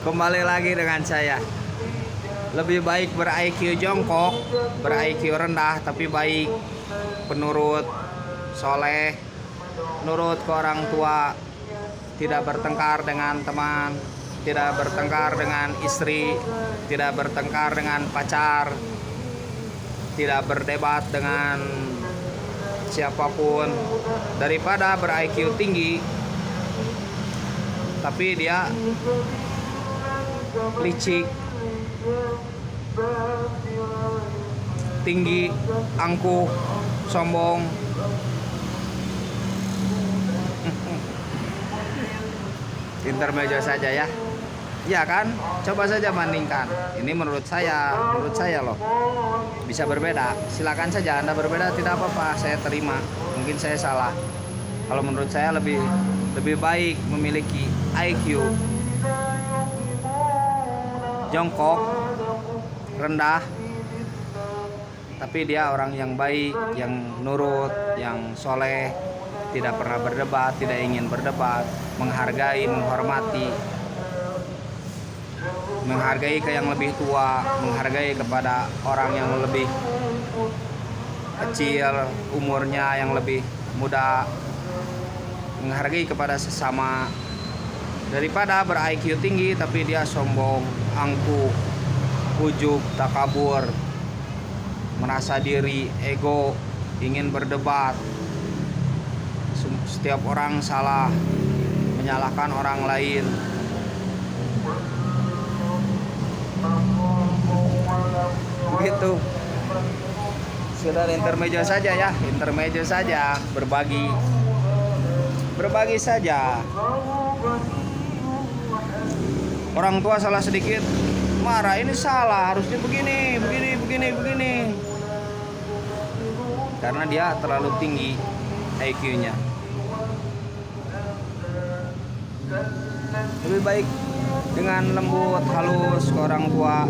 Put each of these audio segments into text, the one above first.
Kembali lagi dengan saya. Lebih baik ber-IQ jongkok, ber-IQ rendah tapi baik, penurut, soleh, nurut ke orang tua, tidak bertengkar dengan teman, tidak bertengkar dengan istri, tidak bertengkar dengan pacar, tidak berdebat dengan siapapun, daripada ber-IQ tinggi tapi dia licik, tinggi, angkuh, sombong. Intermezzo saja ya. Ya kan? Coba saja bandingkan. Ini menurut saya loh. Bisa berbeda. Silakan saja Anda berbeda, tidak apa-apa, saya terima. Mungkin saya salah. Kalau menurut saya lebih baik memiliki IQ jongkok, rendah, tapi dia orang yang baik, yang nurut, yang soleh, tidak pernah berdebat, tidak ingin berdebat, menghargai, menghargai ke yang lebih tua, menghargai kepada orang yang lebih kecil umurnya, yang lebih muda, menghargai kepada sesama, daripada ber-IQ tinggi tapi dia sombong, angkuh, ujub, takabur, merasa diri, ego, ingin berdebat, setiap orang salah, menyalahkan orang lain. Begitu. Sudah intermezzo saja ya, intermezzo saja, berbagi saja. Orang tua salah sedikit marah, ini salah, harusnya begini. Karena dia terlalu tinggi IQ-nya. Lebih baik dengan lembut, halus ke orang tua,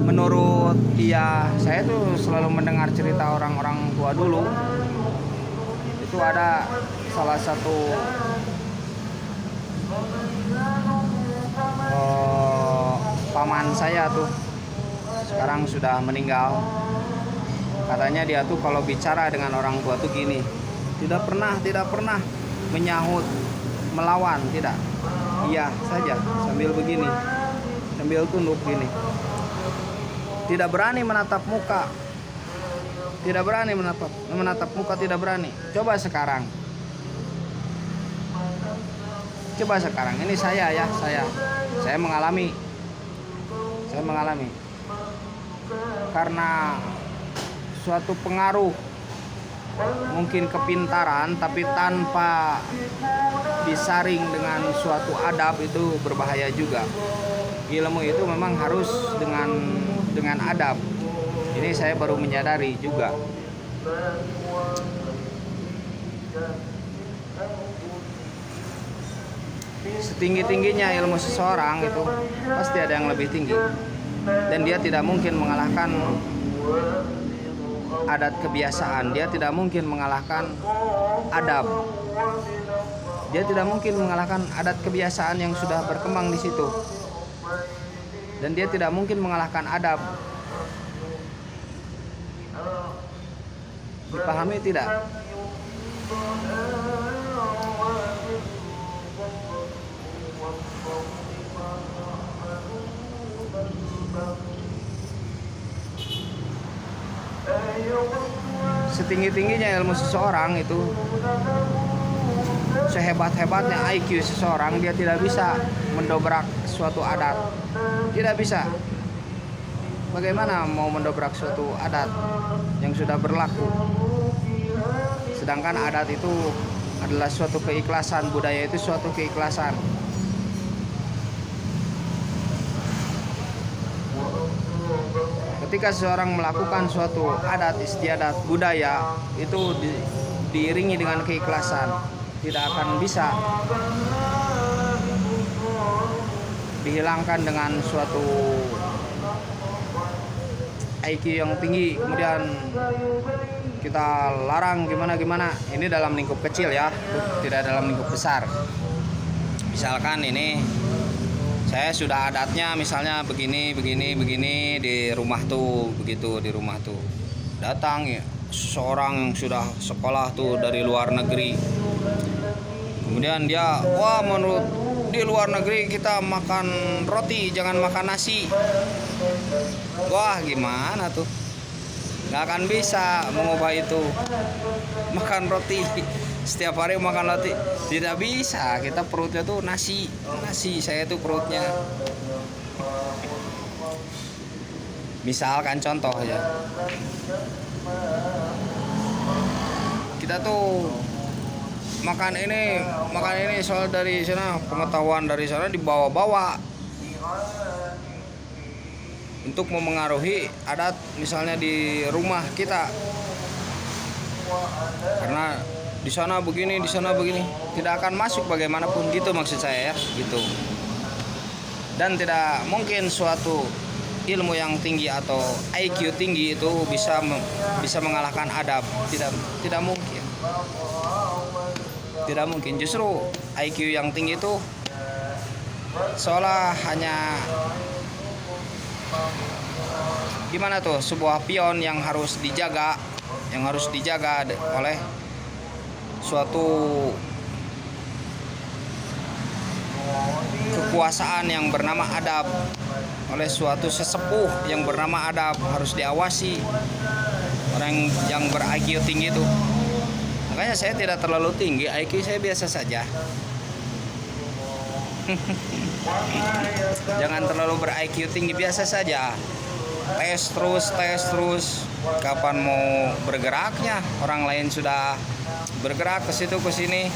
menurut dia. Saya tuh selalu mendengar cerita orang-orang tua dulu. Itu ada salah satu paman saya tuh, sekarang sudah meninggal. Katanya dia tuh kalau bicara dengan orang tua tuh gini, tidak pernah menyahut, melawan, tidak. Iya saja sambil begini, sambil tunduk gini. Tidak berani menatap muka. Tidak berani menatap muka, tidak berani. Coba sekarang. Ini saya ya, saya mengalami. Karena suatu pengaruh, mungkin kepintaran, tapi tanpa disaring dengan suatu adab, itu berbahaya juga. Ilmu itu memang harus dengan adab. Ini saya baru menyadari juga. Setinggi-tingginya ilmu seseorang itu pasti ada yang lebih tinggi, dan dia tidak mungkin mengalahkan adat kebiasaan, dia tidak mungkin mengalahkan adab, dia tidak mungkin mengalahkan adat kebiasaan yang sudah berkembang di situ, dan dia tidak mungkin mengalahkan adab. Dipahami tidak? Setinggi-tingginya ilmu seseorang itu, sehebat-hebatnya IQ seseorang, dia tidak bisa mendobrak suatu adat. Tidak bisa. Bagaimana mau mendobrak suatu adat yang sudah berlaku? Sedangkan adat itu adalah suatu keikhlasan, budaya itu suatu keikhlasan. Ketika seseorang melakukan suatu adat istiadat budaya, itu diiringi dengan keikhlasan, tidak akan bisa dihilangkan dengan suatu IQ yang tinggi kemudian kita larang gimana. Ini dalam lingkup kecil ya, tidak dalam lingkup besar. Misalkan ini Saya sudah adatnya misalnya begini di rumah tuh, begitu di rumah tuh. Datang ya seorang yang sudah sekolah tuh dari luar negeri. Kemudian dia, wah menurut di luar negeri kita makan roti, jangan makan nasi. Wah gimana tuh? Nggak akan bisa mengubah itu. Makan roti setiap hari makan roti tidak bisa, kita perutnya tuh nasi, saya tuh perutnya. Misalkan contoh ya, kita tuh makan ini soal dari sana, pengetahuan dari sana dibawa-bawa untuk memengaruhi adat misalnya di rumah kita, karena di sana begini, tidak akan masuk bagaimanapun, gitu maksud saya ya, gitu. Dan tidak mungkin suatu ilmu yang tinggi atau IQ tinggi itu bisa mengalahkan adab, tidak mungkin. Tidak mungkin. Justru IQ yang tinggi itu seolah hanya gimana tuh, sebuah pion yang harus dijaga oleh suatu kekuasaan yang bernama adab, oleh suatu sesepuh yang bernama adab, harus diawasi orang yang ber-IQ tinggi itu. Makanya saya tidak terlalu tinggi, IQ saya biasa saja. Jangan terlalu ber-IQ tinggi, biasa saja. Tes terus. Kapan mau bergeraknya? Orang lain sudah bergerak ke situ ke sini.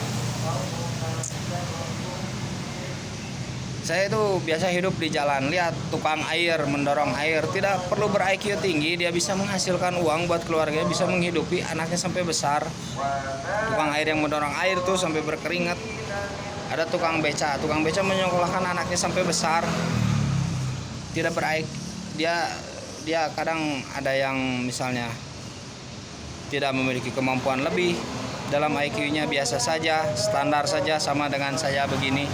Saya itu biasa hidup di jalan, lihat tukang air mendorong air, tidak perlu ber-IQ tinggi, dia bisa menghasilkan uang buat keluarganya, bisa menghidupi anaknya sampai besar. Tukang air yang mendorong air tuh sampai berkeringat. Ada tukang beca menyekolahkan anaknya sampai besar. Tidak ber-IQ, dia kadang ada yang misalnya tidak memiliki kemampuan lebih, dalam IQ-nya biasa saja, standar saja, sama dengan saya begini.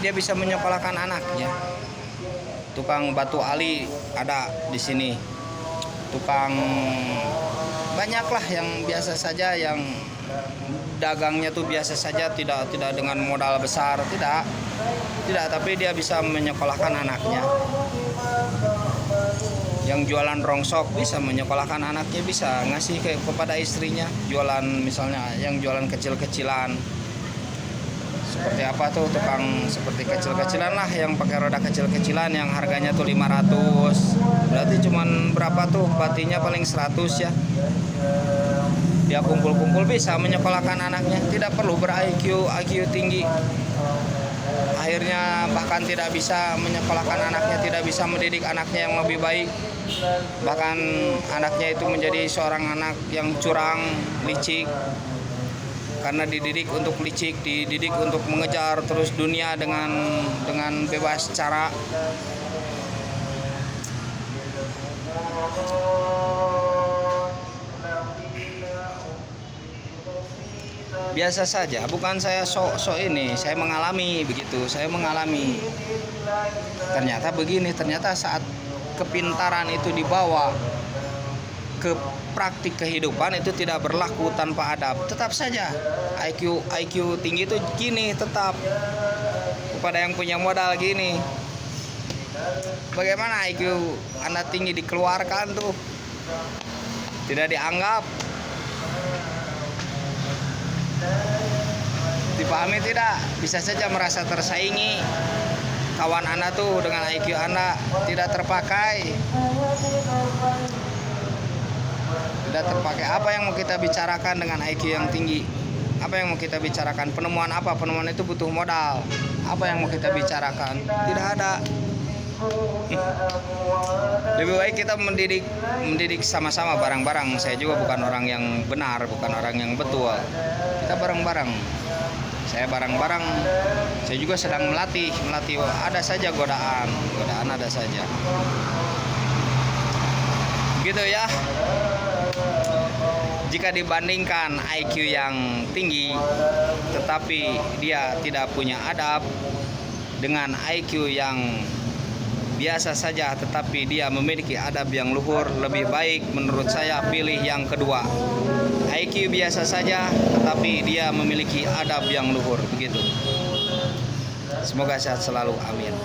Dia bisa menyekolahkan anaknya. Tukang batu ali ada di sini. Tukang banyaklah yang biasa saja, yang dagangnya tuh biasa saja, tidak dengan modal besar, tidak, tapi dia bisa menyekolahkan anaknya. Yang jualan rongsok bisa menyekolahkan anaknya, bisa ngasih kepada istrinya. Jualan misalnya yang jualan kecil-kecilan, seperti apa tuh, tukang seperti kecil-kecilan lah, yang pakai roda kecil-kecilan yang harganya tuh 500. Berarti cuman berapa tuh, batinya paling 100 ya. Dia kumpul-kumpul bisa menyekolahkan anaknya, tidak perlu ber-IQ tinggi. Akhirnya bahkan tidak bisa menyekolahkan anaknya, tidak bisa mendidik anaknya yang lebih baik. Bahkan anaknya itu menjadi seorang anak yang curang, licik. Karena dididik untuk licik, dididik untuk mengejar terus dunia dengan bebas cara. Biasa saja, bukan saya sok ini, saya mengalami begitu, ternyata begini, ternyata saat kepintaran itu dibawa ke praktik kehidupan itu tidak berlaku tanpa adab. Tetap saja IQ tinggi itu gini, tetap kepada yang punya modal gini. Bagaimana IQ Anda tinggi dikeluarkan tuh, tidak dianggap. Dipahami tidak? Bisa saja merasa tersaingi. Kawan Anda tuh dengan IQ Anda tidak terpakai. Apa yang mau kita bicarakan dengan IQ yang tinggi? Apa yang mau kita bicarakan? Penemuan apa? Penemuan itu butuh modal. Apa yang mau kita bicarakan? Tidak ada. Lebih baik kita mendidik sama-sama bareng-bareng. Saya juga bukan orang yang benar, bukan orang yang betul. Kita bareng-bareng. Saya bareng-bareng. Saya juga sedang melatih. Ada saja godaan ada saja. Gitu ya. Jika dibandingkan IQ yang tinggi tetapi dia tidak punya adab, dengan IQ yang biasa saja tetapi dia memiliki adab yang luhur, lebih baik menurut saya pilih yang kedua. IQ biasa saja tetapi dia memiliki adab yang luhur, begitu. Semoga sehat selalu, amin.